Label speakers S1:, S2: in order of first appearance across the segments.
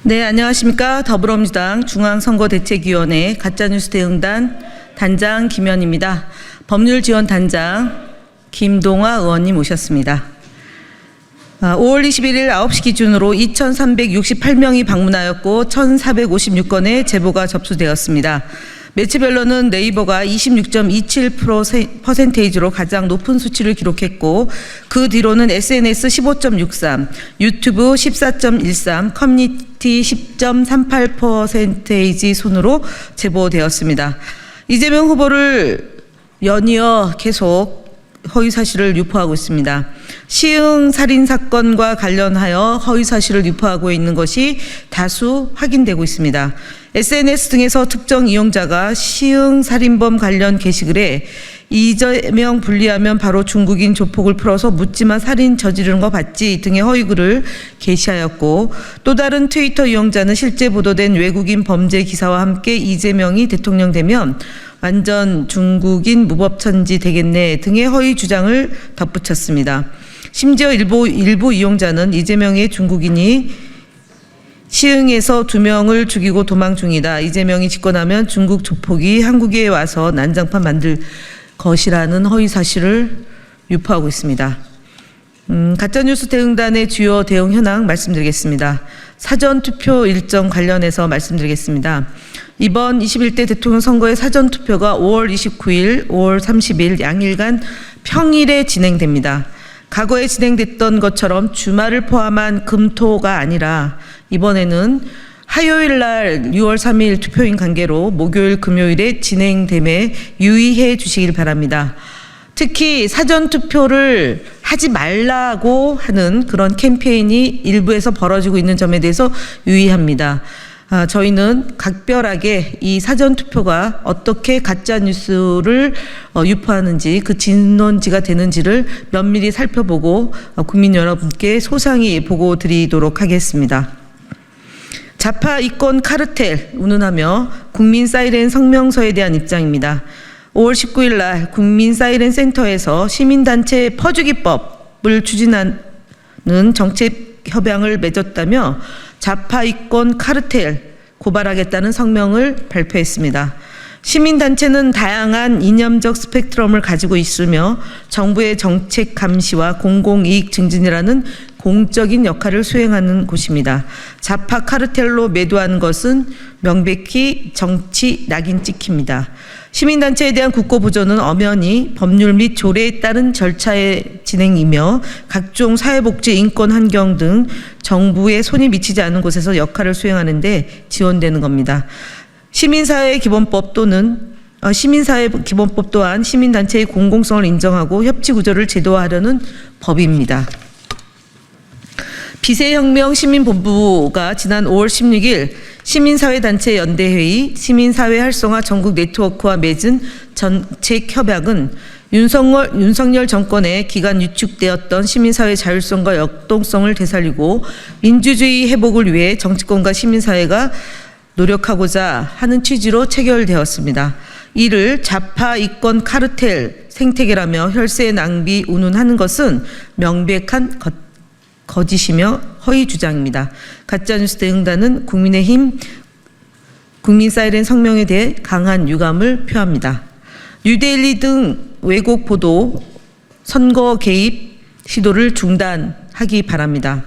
S1: 네, 안녕하십니까. 더불어민주당 중앙선거대책위원회 가짜뉴스 대응단 단장 김현입니다. 법률지원단장 김동화 의원님 모셨습니다. 5월 21일 9시 기준으로 2,368명이 방문하였고 1,456건의 제보가 접수되었습니다. 매체별로는 네이버가 26.27%로 가장 높은 수치를 기록했고 그 뒤로는 SNS 15.63, 유튜브 14.13, 커뮤니티 10.38% 순으로 제보되었습니다. 이재명 후보를 연이어 계속 허위사실을 유포하고 있습니다. 시흥 살인사건과 관련하여 허위사실을 유포하고 있는 것이 다수 확인되고 있습니다. SNS 등에서 특정 이용자가 시흥 살인범 관련 게시글에 이재명 분리하면 바로 중국인 조폭을 풀어서 묻지마 살인 저지르는 거 봤지 등의 허위글을 게시하였고, 또 다른 트위터 이용자는 실제 보도된 외국인 범죄 기사와 함께 이재명이 대통령 되면 완전 중국인 무법천지 되겠네 등의 허위 주장을 덧붙였습니다. 심지어 일부 이용자는 이재명의 중국인이 시흥에서 2명을 죽이고 도망 중이다. 이재명이 집권하면 중국 조폭이 한국에 와서 난장판 만들 것이라는 허위 사실을 유포하고 있습니다. 가짜뉴스 대응단의 주요 대응 현황 말씀드리겠습니다. 사전투표 일정 관련해서 말씀드리겠습니다. 이번 21대 대통령 선거의 사전투표가 5월 29일, 5월 30일 양일간 평일에 진행됩니다. 과거에 진행됐던 것처럼 주말을 포함한 금토가 아니라 이번에는 화요일 날 6월 3일 투표인 관계로 목요일, 금요일에 진행됨에 유의해 주시길 바랍니다. 특히 사전투표를 하지 말라고 하는 그런 캠페인이 일부에서 벌어지고 있는 점에 대해서 유의합니다. 저희는 각별하게 이 사전투표가 어떻게 가짜뉴스를 유포하는지, 그 진원지가 되는지를 면밀히 살펴보고 국민 여러분께 소상히 보고 드리도록 하겠습니다. 좌파 이권 카르텔 운운하며 국민 사이렌 성명서에 대한 입장입니다. 5월 19일 날 국민 사이렌 센터에서 시민단체 퍼주기법을 추진하는 정책 협약을 맺었다며 좌파 이권 카르텔 고발하겠다는 성명을 발표했습니다. 시민단체는 다양한 이념적 스펙트럼을 가지고 있으며 정부의 정책 감시와 공공이익 증진이라는 공적인 역할을 수행하는 곳입니다. 좌파 카르텔로 매도하는 것은 명백히 정치 낙인 찍힙니다. 시민단체에 대한 국고부조는 엄연히 법률 및 조례에 따른 절차의 진행이며 각종 사회복지, 인권, 환경 등 정부의 손이 미치지 않은 곳에서 역할을 수행하는 데 지원되는 겁니다. 시민사회 기본법 또한 시민단체의 공공성을 인정하고 협치구조를 제도화하려는 법입니다. 비세혁명 시민본부가 지난 5월 16일 시민사회단체 연대회의 시민사회 활성화 전국 네트워크와 맺은 정책협약은 윤석열 정권의 기간 유축되었던 시민사회 자율성과 역동성을 되살리고 민주주의 회복을 위해 정치권과 시민사회가 노력하고자 하는 취지로 체결되었습니다. 이를 좌파 이권 카르텔 생태계라며 혈세 낭비 운운하는 것은 명백한 거짓이며 허위 주장입니다. 가짜뉴스 대응단은 국민의힘 국민 사이렌 성명에 대해 강한 유감을 표합니다. 뉴데일리 등 왜곡 보도, 선거 개입 시도를 중단하기 바랍니다.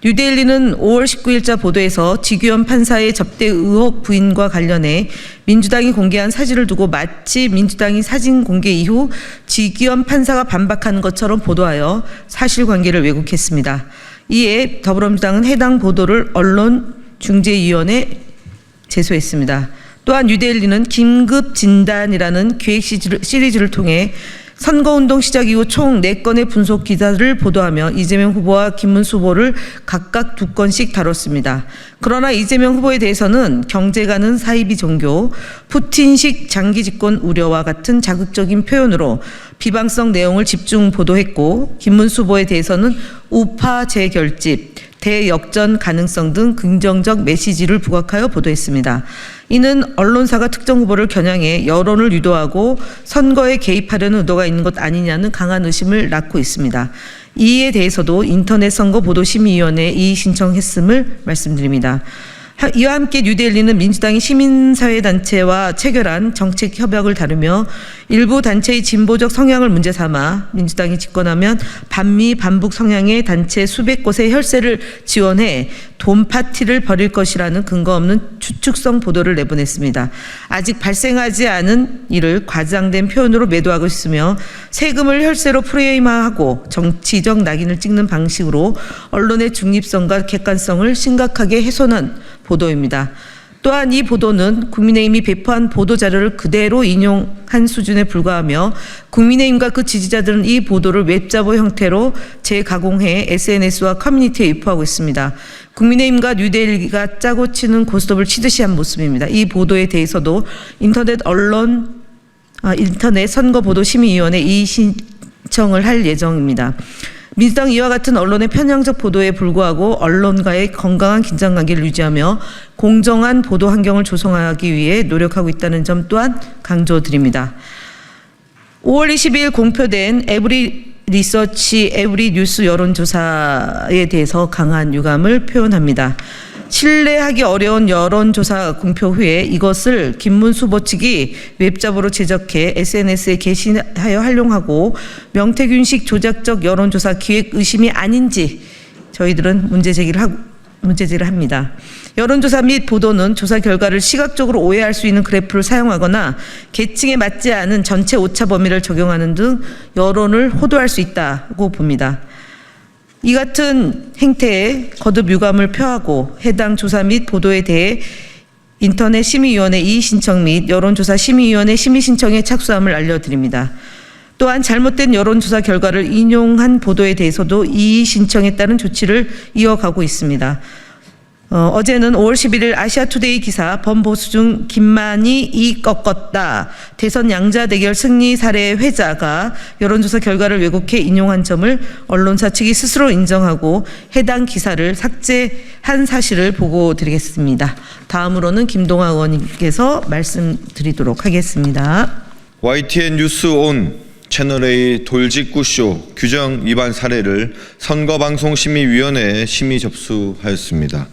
S1: 뉴데일리는 5월 19일자 보도에서 지규현 판사의 접대 의혹 부인과 관련해 민주당이 공개한 사진을 두고 마치 민주당이 사진 공개 이후 지규현 판사가 반박하는 것처럼 보도하여 사실관계를 왜곡했습니다. 이에 더불어민주당은 해당 보도를 언론중재위원회에 제소했습니다. 또한 뉴데일리는 긴급 진단이라는 기획 시리즈를 통해 선거운동 시작 이후 총 4건의 분석 기사를 보도하며 이재명 후보와 김문수 후보를 각각 2건씩 다뤘습니다. 그러나 이재명 후보에 대해서는 경제가는 사이비 종교, 푸틴식 장기 집권 우려와 같은 자극적인 표현으로 비방성 내용을 집중 보도했고, 김문수 후보에 대해서는 우파 재결집, 대역전 가능성 등 긍정적 메시지를 부각하여 보도했습니다. 이는 언론사가 특정 후보를 겨냥해 여론을 유도하고 선거에 개입하려는 의도가 있는 것 아니냐는 강한 의심을 낳고 있습니다. 이에 대해서도 인터넷 선거 보도심의위원회에 이의 신청했음을 말씀드립니다. 이와 함께 뉴델리는 민주당이 시민사회단체와 체결한 정책 협약을 다루며 일부 단체의 진보적 성향을 문제 삼아 민주당이 집권하면 반미 반북 성향의 단체 수백 곳의 혈세를 지원해 돈 파티를 벌일 것이라는 근거 없는 추측성 보도를 내보냈습니다. 아직 발생하지 않은 일을 과장된 표현으로 매도하고 있으며 세금을 혈세로 프레임화하고 정치적 낙인을 찍는 방식으로 언론의 중립성과 객관성을 심각하게 훼손한 보도입니다. 또한 이 보도는 국민의힘이 배포한 보도자료를 그대로 인용한 수준에 불과하며 국민의힘과 그 지지자들은 이 보도를 웹자보 형태로 재가공해 SNS와 커뮤니티에 유포하고 있습니다. 국민의힘과 뉴델리가 짜고 치는 고스톱을 치듯이 한 모습입니다. 이 보도에 대해서도 인터넷 선거보도심의위원회에 이의 신청을 할 예정입니다. 민주당은 이와 같은 언론의 편향적 보도에 불구하고 언론과의 건강한 긴장관계를 유지하며 공정한 보도 환경을 조성하기 위해 노력하고 있다는 점 또한 강조드립니다. 5월 20일 공표된 에브리 리서치 에브리 뉴스 여론조사에 대해서 강한 유감을 표현합니다. 신뢰하기 어려운 여론조사 공표 후에 이것을 김문수 후보 측이 웹자보로 제작해 SNS에 게시하여 활용하고 명태균식 조작적 여론조사 기획 의심이 아닌지 저희들은 문제제기를 합니다. 여론조사 및 보도는 조사 결과를 시각적으로 오해할 수 있는 그래프를 사용하거나 계층에 맞지 않은 전체 오차 범위를 적용하는 등 여론을 호도할 수 있다고 봅니다. 이 같은 행태에 거듭 유감을 표하고 해당 조사 및 보도에 대해 인터넷 심의위원회 이의 신청 및 여론조사 심의위원회 심의 신청에 착수함을 알려드립니다. 또한 잘못된 여론조사 결과를 인용한 보도에 대해서도 이의 신청에 따른 조치를 이어가고 있습니다. 어제는 5월 11일 아시아투데이 기사 범보수 중 김만희 이 꺾었다. 대선 양자 대결 승리 사례 회자가 여론조사 결과를 왜곡해 인용한 점을 언론사 측이 스스로 인정하고 해당 기사를 삭제한 사실을 보고드리겠습니다. 다음으로는 김동아 의원님께서 말씀드리도록 하겠습니다.
S2: YTN 뉴스 온 채널A 돌직구쇼 규정 위반 사례를 선거방송심의위원회에 심의 접수하였습니다.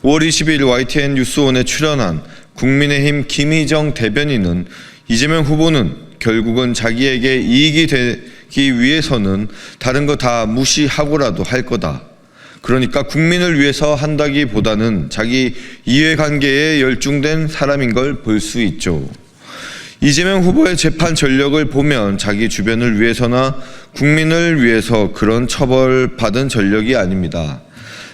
S2: 5월 20일 YTN 뉴스온에 출연한 국민의힘 김희정 대변인은 이재명 후보는 결국은 자기에게 이익이 되기 위해서는 다른 거 다 무시하고라도 할 거다. 그러니까 국민을 위해서 한다기보다는 자기 이해관계에 열중된 사람인 걸 볼 수 있죠. 이재명 후보의 재판 전력을 보면 자기 주변을 위해서나 국민을 위해서 그런 처벌받은 전력이 아닙니다.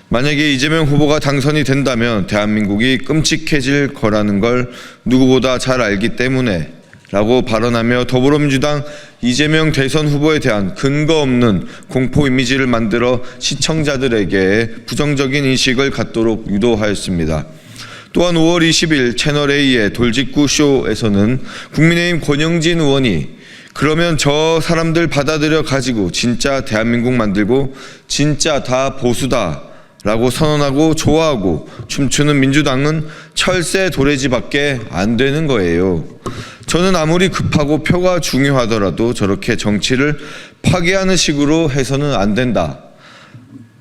S2: 만약에 이재명 후보가 당선이 된다면 대한민국이 끔찍해질 거라는 걸 누구보다 잘 알기 때문에 라고 발언하며 더불어민주당 이재명 대선 후보에 대한 근거 없는 공포 이미지를 만들어 시청자들에게 부정적인 인식을 갖도록 유도하였습니다. 또한 5월 20일 채널A의 돌직구쇼에서는 국민의힘 권영진 의원이 그러면 저 사람들 받아들여 가지고 진짜 대한민국 만들고 진짜 다 보수다 라고 선언하고 좋아하고 춤추는 민주당은 철새 도래지밖에 안 되는 거예요. 저는 아무리 급하고 표가 중요하더라도 저렇게 정치를 파괴하는 식으로 해서는 안 된다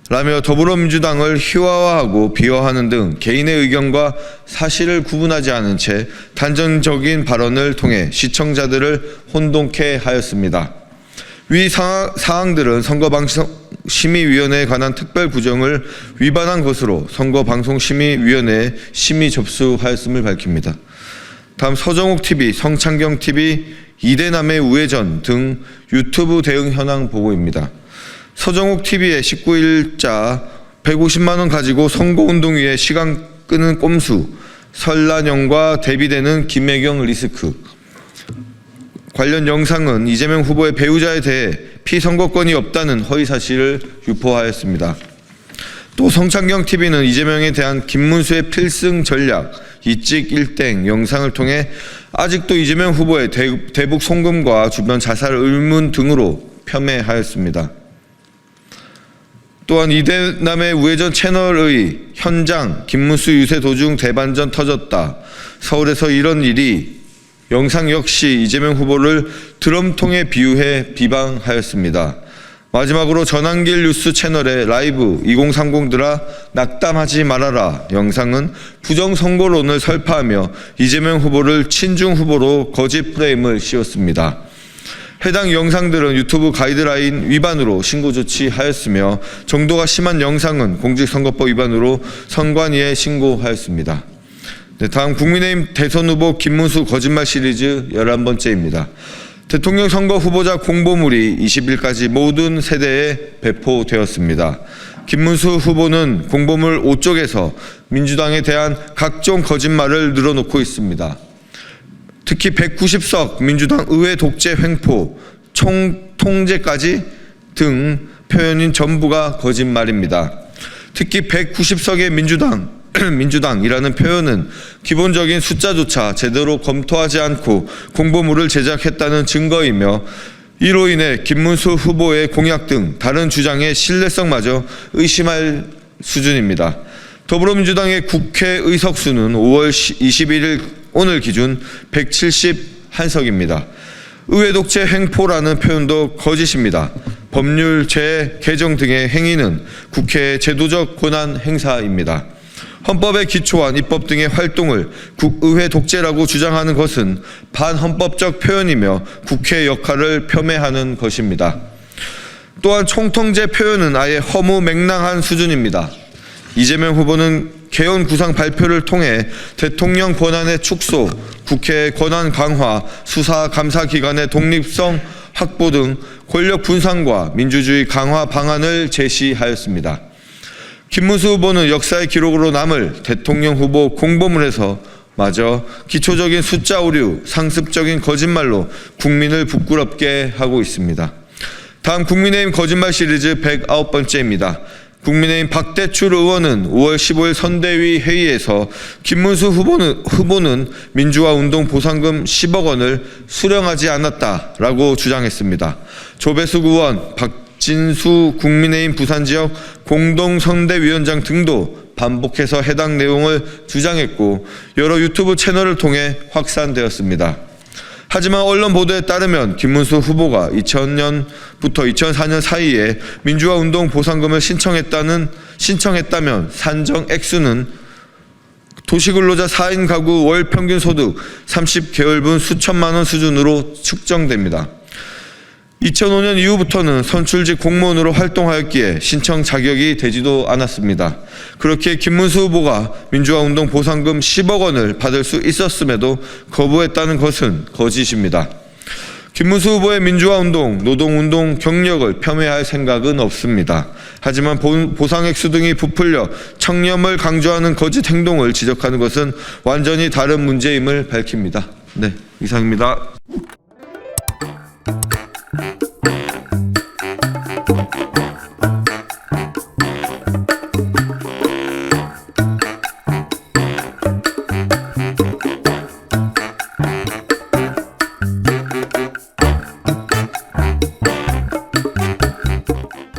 S2: 라며 더불어민주당을 희화화하고 비하하는 등 개인의 의견과 사실을 구분하지 않은 채 단정적인 발언을 통해 시청자들을 혼동케 하였습니다. 위 사항들은 선거방송심의위원회에 관한 특별 구정을 위반한 것으로 선거방송심의위원회에 심의 접수하였음을 밝힙니다. 다음 서정욱TV, 성창경TV, 이대남의 우회전 등 유튜브 대응 현황 보고입니다. 서정욱TV의 19일자 150만 원 가지고 선거운동 위에 시간 끄는 꼼수, 설란영과 대비되는 김혜경 리스크. 관련 영상은 이재명 후보의 배우자에 대해 피선거권이 없다는 허위사실을 유포하였습니다. 또 성창경TV는 이재명에 대한 김문수의 필승 전략, 이찍 일땡 영상을 통해 아직도 이재명 후보의 대북 송금과 주변 자살 의문 등으로 폄훼하였습니다. 또한 이대남의 우회전 채널의 현장 김문수 유세 도중 대반전 터졌다. 서울에서 이런 일이 영상 역시 이재명 후보를 드럼통에 비유해 비방하였습니다. 마지막으로 전환길 뉴스 채널의 라이브 2030들아 낙담하지 말아라 영상은 부정선거론을 설파하며 이재명 후보를 친중 후보로 거짓 프레임을 씌웠습니다. 해당 영상들은 유튜브 가이드라인 위반으로 신고 조치하였으며 정도가 심한 영상은 공직선거법 위반으로 선관위에 신고하였습니다. 네, 다음 국민의힘 대선 후보 김문수 거짓말 시리즈 11번째입니다. 대통령 선거 후보자 공보물이 20일까지 모든 세대에 배포되었습니다. 김문수 후보는 공보물 5쪽에서 민주당에 대한 각종 거짓말을 늘어놓고 있습니다. 특히 190석 민주당 의회 독재 횡포, 총통제까지 등 표현인 전부가 거짓말입니다. 특히 190석의 민주당이라는 표현은 기본적인 숫자조차 제대로 검토하지 않고 공보물을 제작했다는 증거이며 이로 인해 김문수 후보의 공약 등 다른 주장의 신뢰성마저 의심할 수준입니다. 더불어민주당의 국회 의석수는 5월 21일 오늘 기준 171석입니다. 의회 독재 횡포라는 표현도 거짓입니다. 법률 재개정 등의 행위는 국회의 제도적 권한 행사입니다. 헌법에 기초한 입법 등의 활동을 국의회 독재라고 주장하는 것은 반헌법적 표현이며 국회의 역할을 폄훼하는 것입니다. 또한 총통제 표현은 아예 허무맹랑한 수준입니다. 이재명 후보는 개헌 구상 발표를 통해 대통령 권한의 축소, 국회의 권한 강화, 수사 감사 기관의 독립성 확보 등 권력 분산과 민주주의 강화 방안을 제시하였습니다. 김문수 후보는 역사의 기록으로 남을 대통령 후보 공보물에서 마저 기초적인 숫자 오류, 상습적인 거짓말로 국민을 부끄럽게 하고 있습니다. 다음 국민의힘 거짓말 시리즈 109번째입니다. 국민의힘 박대출 의원은 5월 15일 선대위 회의에서 김문수 후보는 민주화 운동 보상금 10억 원을 수령하지 않았다라고 주장했습니다. 조배숙 의원, 박진수 국민의힘 부산지역 공동선대위원장 등도 반복해서 해당 내용을 주장했고 여러 유튜브 채널을 통해 확산되었습니다. 하지만 언론 보도에 따르면 김문수 후보가 2000년부터 2004년 사이에 민주화 운동 보상금을 신청했다면 산정 액수는 도시근로자 4인 가구 월 평균 소득 30개월분 수천만 원 수준으로 측정됩니다. 2005년 이후부터는 선출직 공무원으로 활동하였기에 신청 자격이 되지도 않았습니다. 그렇게 김문수 후보가 민주화운동 보상금 10억 원을 받을 수 있었음에도 거부했다는 것은 거짓입니다. 김문수 후보의 민주화운동, 노동운동 경력을 폄훼할 생각은 없습니다. 하지만 보상액수 등이 부풀려 청렴을 강조하는 거짓 행동을 지적하는 것은 완전히 다른 문제임을 밝힙니다. 네, 이상입니다.